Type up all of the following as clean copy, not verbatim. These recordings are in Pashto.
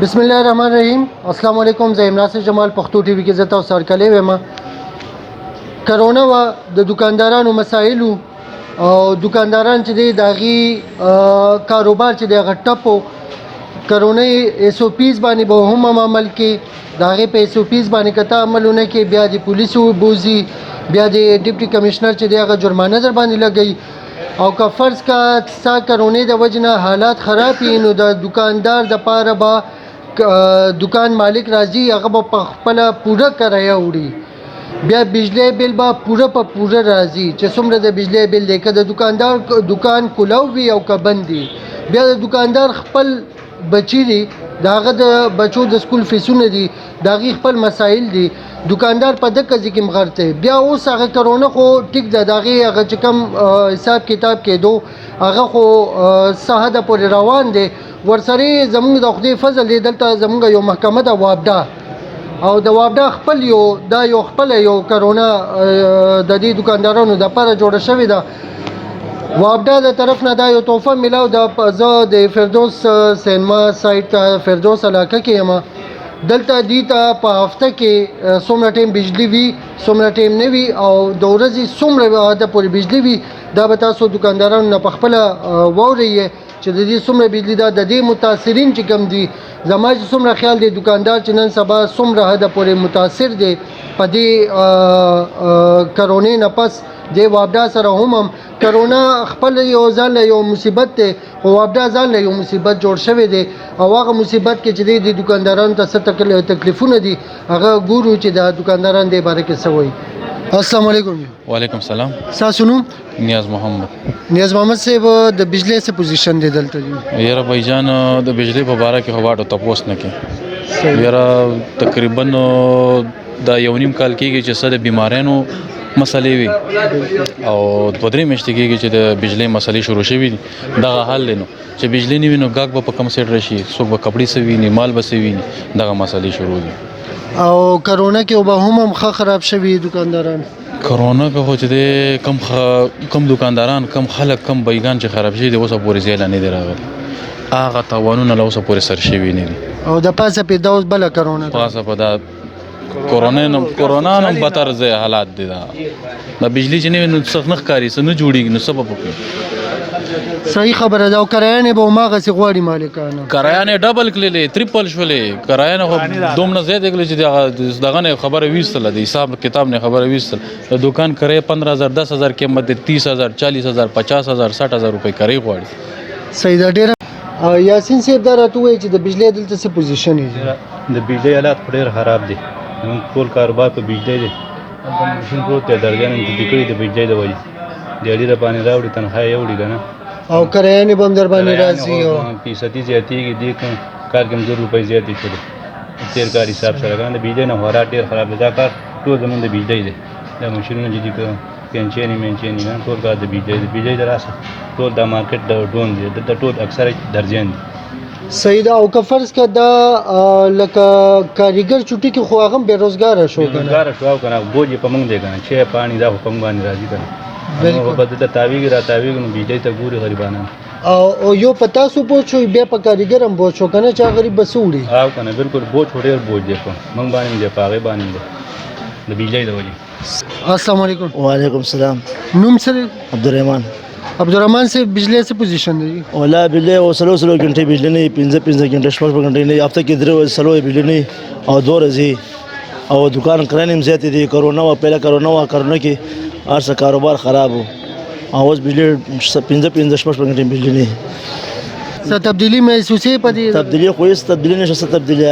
بسم الله الرحمن الرحیم. السلام علیکم. زه ناصر جمال پښتو ټي وي کې زه تاسو سره کلی ویم. کرونا و د دکاندارانو مسایلو او دکانداران چې دی داغي کاروبار چې دی غټپو کرونا ایس او پیز باندې به هم عمل کې داغه په ایس او پیز باندې کته عملونه کې بیا د پولیسو بوزي بیا د ډیپټي کمشنر چې دی هغه جرمانه در باندې لګي او که فرض کا سا کرونا د وجنه حالات خراب نو د دکاندار د پاره با دکان مالک راځي هغه په خپل پوره کرایه وړي بیا بجلی بل با پوره په پوره راځي چې څومره د بجلی بل دی که د دکاندار دکان کولاو وي او که بند دی بیا د دکاندار خپل بچی دی داغه د بچو د سکول فیسونه دي داغي خپل مسایل دي دکاندار په دغه ځکه مغرته بیا اوس هغه کرونا خو ټیک ده داغي هغه چې کم حساب کتاب کېدو هغه خو صحه د پورې روان دي ورسره زموږ د خدای فضل دی دلته زموږ یو محکمه د وابدا او د وابدا خپل یو خپل یو کرونا د دې دکاندارانو د لپاره جوړه شوې ده وابدا د طرف نه دا یو تحفه ملاو د فردوس سینما سایت فردوس علاقه کې یم دلته دیتا په هفته کې څومره ټیم بجلی وي څومره ټیم نه وي او د ورځې څومره د پورې بجلی وي دا به تاسو دکاندارانو نه په خپله واورئ چې د دې څومره بجلی دا د دې متاثرین چې کم دي زما چې څومره خیال دی دکاندار چې نن سبا څومره حده پورې متاثر دی په دې کرونا نه پس د وابدا سره هم کرونا خپل یو ځان یو مصیبت دی او وابدا ځان یو مصیبت جوړ شوی دی او هغه مصیبت کې چې د دکاندارانو ته څه تکلیفونه دي هغه ګورو چې د دکاندارانو د باره کې څه وایي. السلام علیکم. وعلیکم السلام. تاسو نوم؟ نیاز محمد. نیاز محمد صاحب د بجلی څه پوزیشن دی دلته دی؟ یاره بھائی د بجلی په باره کې خو واټو تپوس نه کې یاره تقریبا دا یو نیم کال کېږي چې څه د بیماریانو مسلې وي او 2-3 میاشتې کېږي چې د بجلی مسلې شروع شوي دي دغه حل دی نو چې بجلی نه وي نو ګاګ به په کم سیټ راشي څوک به کپړې څه ویني مال به څه ویني دغه مسلې شروع دي او کرونا کې به هم خراب شوي دکانداران کرونا که خو چې د کم دکانداران کم خلک کم بیګان چې خراب شي دي اوسه پورې زیاله نه دي راغلي هغه تاوانونه له اوسه پورې سر شوي نه دي او د پاسه په دا اوس بله کرونا پاسه په دا کرونا نم بتر ځای حالات دي دا بجلی چې نه نو څه نه ښکاري څه نه جوړېږي نو سبب وکړي صحیح خبره ده او کرایه به هماغسې غواړي مالکانه کرایه نه ډبل کړلې تریپل شولې کرایه نه خو دومره زیاته کړلې چې دغه نه خبره ویستله د حساب کتاب نه خبره ویستل د دکان کرایه 15,000 10,000 قیمت 30,000 40,000 50,000 60,000 روپۍ کرایه غواړي. صحیح ده ډېره. یاسین صاحب دا راته ووایي چې د بجلی دلته څه پوزیشن دی؟ د بجلی حالات ډېر خراب دي ټول کاروبار په بجلی دی ماشین پروت دی درجانې جدي کړي د بجلی د وجې دیاړي د باندې راوړي تنخواه یې وړي که نه او کرایه نه به هم در باندې راځي او فیصدي زیاتېږي دې کار کې هم 2 روپۍ زیاتې شولې تېر کار حساب سره که نه د بجلی نه حالات ډېر خراب دی دا کار ټول زمونږ د بجلی دی دا ماشینونه جدي کړه پینچینې مینچینې نه ټول کار د بجلی دی بجلی د راسه ټول دا مارکیټ د ډون دی دلته ټول اکثره درجیان دي. صحیح ده او که فرض که دا لکه کاریګر چوټي کې خو هغه بېروزګاره شو بېروزګاره شو او که نه بوج یې په موږ دی که نه چای پاڼې دا خو په موږ باندې راځي که نه به دلته تاویږي را تاویږي نو بجلی ته ګوري غریبانان او یو په تاسو بوج شو بیا په کاریګر هم بوج شو که نه چې غریب به څه وړي او که نه بلکل بوج خو ډېر بوج دی په موږ باندې هم دی په هغې باندې هم دی د بجلی د وجې. السلام علیکم. وعلیکم السلام. نوم څه دی؟ عبدالرحمن. عبدالرحمن صاحب بجلی څه پوزیشن دی؟ ولا بجلی او 3 غنټې بجلی نه 15 غنټې 6 غنټې نه هفته کې 3 بجلی نه او 2 ورځې او دکان کرانې هم زیاتې دي کرونا و پهله کرونا کې هر څه کاروبار خراب و او اوس بجلی 15 6 غنټې بجلی نه څه تبدیلی محسوسې په دې تبدیلی خو هېڅ تبدیلی نشته څه تبدیلی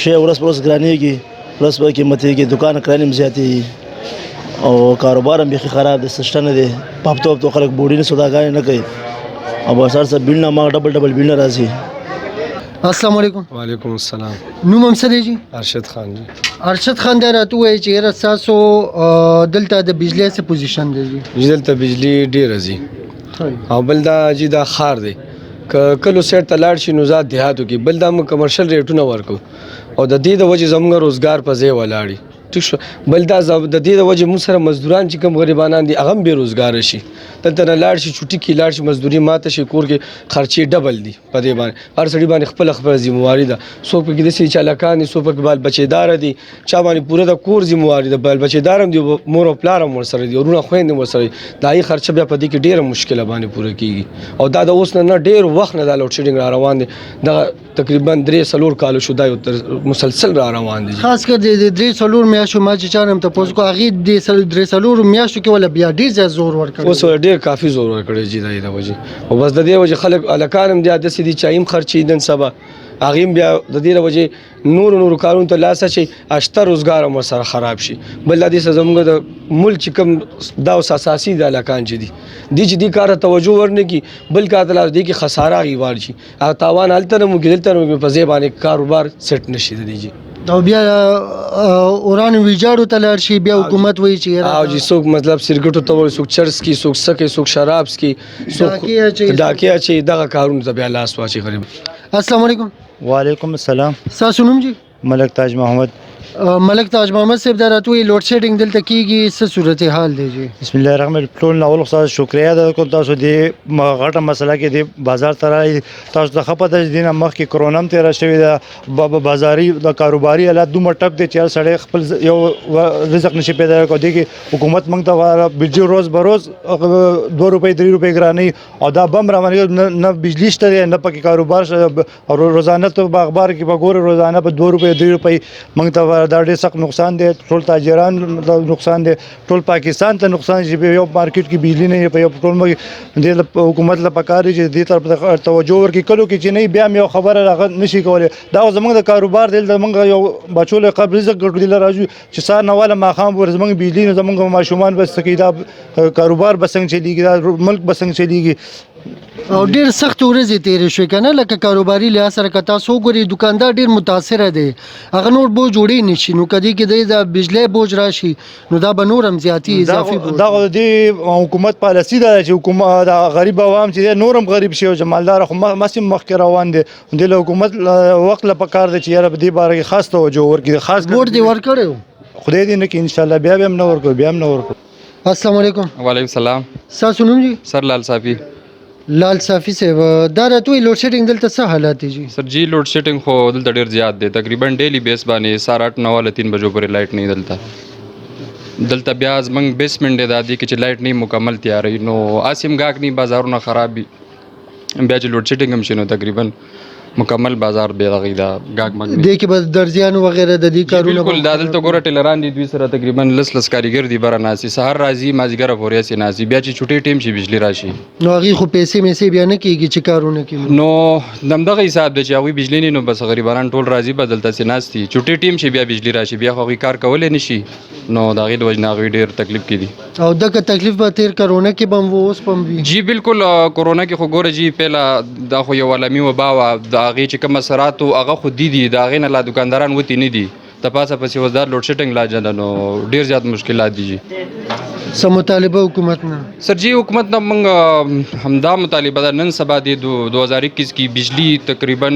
شی ورځ په ورځ ګرانېږي ورځ په قیمتېږي دکان کرانې هم زیاتې او کاروبار هم بیخي خراب دی سشته نه دی په هفتو خلک بوډي نه سوداګانې نه کوي او بس هر څه بیل نه ما ډبل بیل نه راځي. السلام علیکم. وعلیکم السلام. نوم هم څه دی جی؟ ارشد خان جی. ارشد خان دا راته ووایي چې یاره ستاسو دلته د بجلی څه پوزیشن دی جی؟ دلته بجلی ډېره ځي او بل دا جی دا ښار دی که کلو سیټ ته لاړ شي نو زیات دیهاتو کې بل دا موږ کمرشل ریټونه ورکو او د دې د وجې زموږ روزګار په ځای ولاړي ټیک شو بل دا د دې د وجې موږ سره مزدوران چې کوم غریبانان دي هغه هم بېروزګاره شي دلته نه لاړ شي چوټي کې لاړ شي مزدوري ماته شي کور کې خرچې ډبل دي په دې باندې هر سړي باندې خپله ذمهواري ده څوک پکې داسې چې هلکان دي څوک پکې بال بچېداره دي چا باندې پوره د کور ذمهواري ده بال بچېدار هم دي مور او پلار هم ورسره دي ورونه خویندې هم ورسره دي د هغې خرچه بیا په دې کې ډېره مشکله باندې پوره کېږي او دا د اوس نه ډېر وخت نه دا لوډ شیډینګ را روان دی دغه تقریبا 3-4 کالو شو دا یو مسلسل را روان دي خاص کر د 3-4 میاشتو ما چې چانم تاسو کو هغه د 3-4 میاشتو کې ولا بیا ډیر زور ورکړي اوس ډیر کافي زور ورکړي جی دا د وجه او بس د دې وجه خلک الکانم دي د سې دي چایم خرچي دن سبا هغه بیا د دې وجه نور کارون ته لاس شي اشته روزګار مو سره خراب شي بل د دې زموږ د ملک کم دا اساسي د الکان چې دي دي کار توجه ورنه کی بل کا د دې کې خساره غیوار شي او تاوان الته مو ګدلته په ځبانه کاروبار سیټ نشي دیږي او بیا اوران ویجاړو ته لاړ شي بیا حکومت وایي چې او جی څوک مطلب سرګټو ته وایي څوک چرس کی څوک سکه څوک شراب کی څوک ډاکیا چې دغه کارونه ته بیا لاس واچي غریب السلام علیکم وعلیکم السلام تاسو نوم جی ملک تاج محمد ملک تاج محمد صاحب دا راتوي لوډ شیډینګ دلته کیږي څه صورتحال دی جی بسم الله الرحمن الرحیم ټول نو اول شکریا ادا کوم تاسو دی غټه مسله کې دی بازار ترای تاسو د خپه د دینه مخ کې کرونا هم تیر شوی دا بازاري د کاروباري حالات دومره ټپ دي چې سړی خپل یو رزق نشي پیدا کوي کې حکومت موږ ته بجلی روز بروز 2 روپۍ 3 روپۍ ګراني او دا بم روانه نه بجلی شته نه پکې کاروبار او روزانه ته اخبار کې په ګور روزانه په 2 روپۍ 3 روپۍ موږ ته دا ډېر سخت نقصان دی ټول تاجران نقصان دی ټول پاکستان ته نقصان چې یو مارکیټ کې بجلی نه په یو ټول د حکومت له پکاري چې دې طرف توجه ورکړي کلو کې چې نه بیا یو خبره راغ نشي کولای دا زمونږ د کاروبار دی زمونږ یو بچول قبل رزق ګټل راځي چې سار نه والا ماخام ور زمونږ بجلی نه زمونږ ماشومان بس کې دا کاروبار بسنګ چلیږي دا ملک بسنګ چلیږي او ډیر سخت ورځې تیرې شوې کنه لکه کاروباري لحاظ سره کتا سو ګوري دکاندار ډیر متاثر دی هغه نور بوج جوړی نشي نو کدی کې د بجلی بوج راشي نو دا به نورم زیاتی اضافي بوج دا د حکومت پالیسی دا چې حکومت د غریب عوام چې نورم غریب شي او جمالدار خو مسیم مخ کې روان دي د حکومت وخت له پکار دي چې یاره په دې باره کې خاص توجه ورکړي خاص بورډ دی ورکړو خدای دې نه کې ان شاء الله بیا هم نه ورکو بیا هم نه ورکو السلام علیکم وعلیکم السلام تاسو نوم جی سر لال صافی لال صافی صاحب دا راتوي لوډ شیډینګ دلته څه حالات دي جی سر جی لوډ شیډینګ خو دلته ډیر زیات دی تقریبا ډیلی بیس باندې 8:30 9 3 بجو پورې لایټ نه دلته بیا زمنګ بیسمنټ دی دادی کې چې لایټ نه مکمل تیارې نو اسیم گاګ نه بازارونه خراب بیا چې لوډ شیډینګ هم شنو تقریبا مکمل بازار به غیدا گاګ مګ دې کې به درځيانو وغیرہ د دې کارونه بالکل دا دلته ګوره ټیلران دي دوی سره تقریبا لس کاریګر دي بره ناسي سحر راځي مازیګر پورې سي ناسي بیا چې چټي ټیم شي بجلی راشي نو هغه خو پیسې مې بیا نه کیږي چې کارونه کوي نو دمدغه حساب د چاوي بجلی نه نو بس غریبانان ټول راځي بدلته سي ناسي چټي ټیم شي بیا بجلی راشي بیا خو کار کولای نشي نو دا غي د وجنا غي ډیر تکلیف کړي او دغه تکلیف به تیر کرونا کې بم وو اوس پم وی جی بالکل کورونا کې خو ګوره جی پهلا دا خو یو عالمي وبا وا دا غي چې کوم سراتو هغه خو دي دا غي نه لا دکانداران وتی نه دي تپاسه پسې وزدار لوډ شیډینګ لا جن نو ډیر زیات مشکلات دي جی سم مطالبه حکومت نه سر جی حکومت نه موږ همدا مطالبه ده نن سبا دی 2021 کې بجلی تقریبا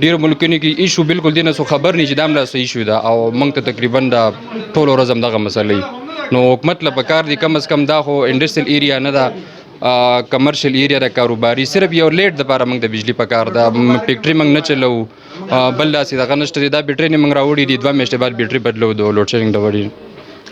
ډیر ملکونو کې ایشو بالکل دینه سو خبر نه چې دامله صحیح شو دا او موږ ته تقریبا دا ټول ورځم دغه مسلې نو حکومت له پکار دي کم از کم دا خو انډستریل ایریا نه دا کمرشل ایریا د کاروباري صرف یو لیټ د لپاره موږ د بجلی پکار دا فیکټری موږ نه چلو بل داسې دغه نشته دا بیټری نه موږ راوړي دي 2 میاشتې بعد بیټری بدلو د لوډ شیډینګ د وړي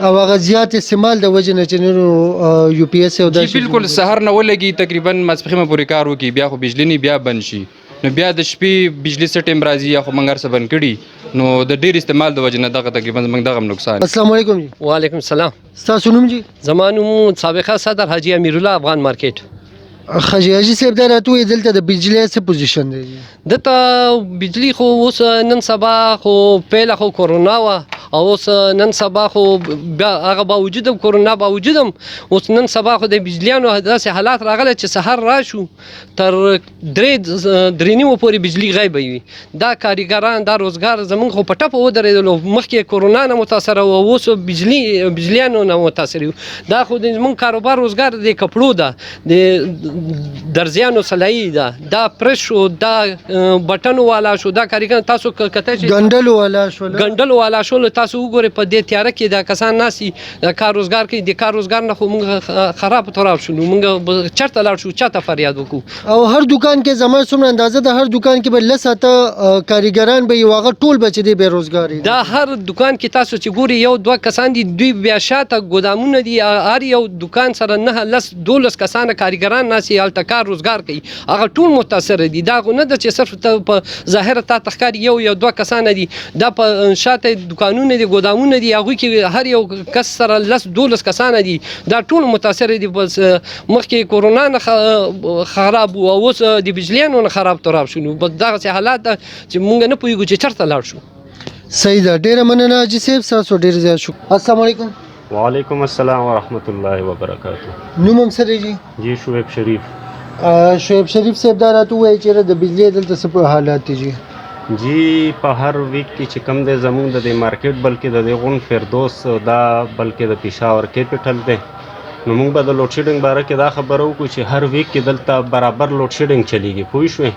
او هغه زیات استعمال د وجه نه چې نو یو پی ایس او دا بالکل سحر نه ولګي تقریبا ماسپخیمه پورې کار وکي بیا خو بجلی نه بیا بند شي نو بیا د شپې بجلی سټیم راځي یا خو منګر څه بند کړي نو د ډیر استعمال د وجه نه دغه تقریبا موږ دغه نقصان السلام علیکم جی وعلیکم السلام تاسو نوم جی زمانو سابقه صدر حاجی امیر الله افغان مارکیټ خجی حاجی صاحب دا راتوي دلته د بجلی څه پوزیشن دی دته بجلی خو اوس نن سبا خو پیله خو کورونا وا او اوس نن سبا خو هغه باوجود کورونا باوجود اوس نن سبا خو د بجلیانو داسې حالات راغله چې سحر راشو تر 3 پورې بجلی غیب وي دا کاریګران دا روزګار زمونږ خو په ټپه ودرېدل مخکې کورونا نه متاثر او اوس بجلیانو نه متاثر دا خو د زمونږ کاروبار روزګار د کپړو ده د درزیانو سلایي ده دا پرشو دا بټن والا شو دا کاریګر تاسو کته چې ګندل والا شو ګندل والا شو تاسو وګورئ په دې تیاره کې دا کسان ناسي کار روزګار کوي د کار روزګار نه خو موږ خراب تراب شو موږ چرته لاړ شو چاته فریاد وکړو او هر دکان کې زما څومره اندازه د هر دکان کې به لساته کاریګران به یو هغه ټول به چې دی بیروزګار دا هر دکان کې تاسو چې ګوري یو دوه کسان دي دوی بیا شاته ګودامونه دي هر یو دکان سره 9-12 کسانه کاریګران ناسي هلته کار روزګار کوي هغه ټول متاثر دي دا خو نه ده چې صرف ته په ظاهره تا تخکار یو دوه کسانه دي دا په شاته دکانونه دي ګودامونه دي هغوی کې هر یو کس سره 10-12 کسانه دي دا ټول متاثر دي بس مخکې کورونا نه خراب و او اوس د بجلیانو نه خراب تراب شو بس دغسې حالات ده چې مونږ نه پوهېږو چې چېرته لاړ شو صحیح ده ډیره مننه حاجي صاحب ستاسو ډیر زیات شو السلام علیکم وعلیکم السلام ورحمۃ اللہ وبرکاتہ نوم هم سره جی جی شعیب شریف شعیب شریف صاحب دا راته ووایي چې د بجلی دلته څه حالات دي جی جی په هر ویک کې چې کم دی زمونږ د دې مارکیټ بلکې د دې غون فردوس دا بلکې د پېښور کیپټل دی نو موږ به د لوډ شیډنګ باره کې دا خبره وکړو چې هر ویک کې دلته برابر لوډ شیډنګ چلیږي پوه شوې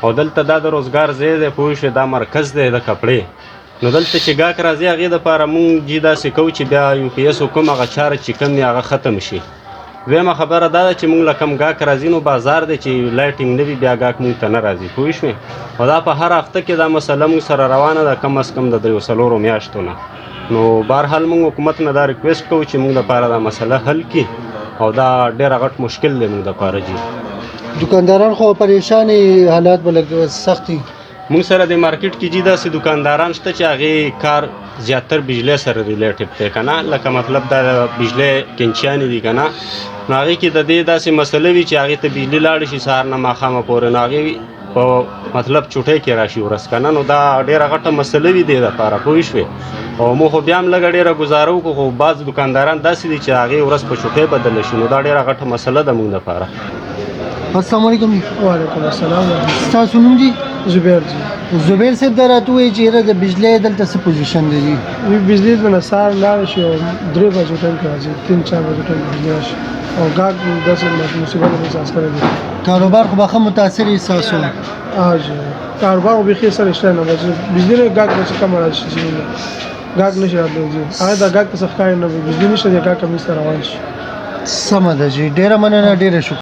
او دلته دا د روزګار ځای دی پوه شوې دا مرکز دی د کپړې نو دلته چې ګاهک راځي هغې دپاره موږ جي داسې کوو چې بیا یو پی ایس کوم هغه چاره چې کم دی هغه ختم شي دویمه خبره دا ده چې موږ له کم ګاهک راځي نو بازار دی چې لایټینګ نه وي بیا ګاهک موږ ته نه راځي پوه شوې او دا په هر هفته کې دا مسله موږ سره روانه ده کم از کم د 3 میاشتو نه نو بهرحال موږ حکومت نه دا ریکویسټ کوو چې موږ دپاره دا مسله حل کړي او دا ډېره غټ مشکل دی موږ دپاره جي دکانداران خو پریشان حالات به لږ سخت دي موږ سره د مارکیټ کې جي داسې دکانداران شته چې هغې کار زیاتر بجلی سره ریلیټډ دی که نه لکه مطلب دا بجلی کینچیانې دي که نه نو هغې کې د دې داسې مسله وي چې هغې ته بجلي لاړې شي سهار نه ماښامه پورې نو هغې په مطلب چوټۍ کې راشي ورځ که نه نو دا ډېره غټه مسله وي دې دپاره پوه شوې او موږ خو بیا هم لږه ډېره ګزاره وکړو خو بعض دکانداران داسې دي چې هغې ورځ په چوټۍ بدله شي نو دا ډېره غټه مسله ده موږ دپاره السلام علیکم وعلیکم السلام ستاسو نوم جی زبیر جی زبیر صاحب دا راته ووایي چې یاره د بجلی دلته څه پوزیشن دی جی بجلی به سهار لاړ شي او 3 بجو ټایم کې راځي 3-4 بجو ټایم کې بجلی راشي او ګاهک داسې مصیبت احساس کړی دی کاروبار خو به ښه متاثر احساس و جی کاروبار خو بیخي سره شته نه بجلی نه ګاهک به کم راشي چې ګاهک نشي راتلی جی هغه دا ګاهک ته څه ښکاري نه بجلی نشته دی ګاهک هم روان شي سمه ده جی ډیره مننه ډیره شکر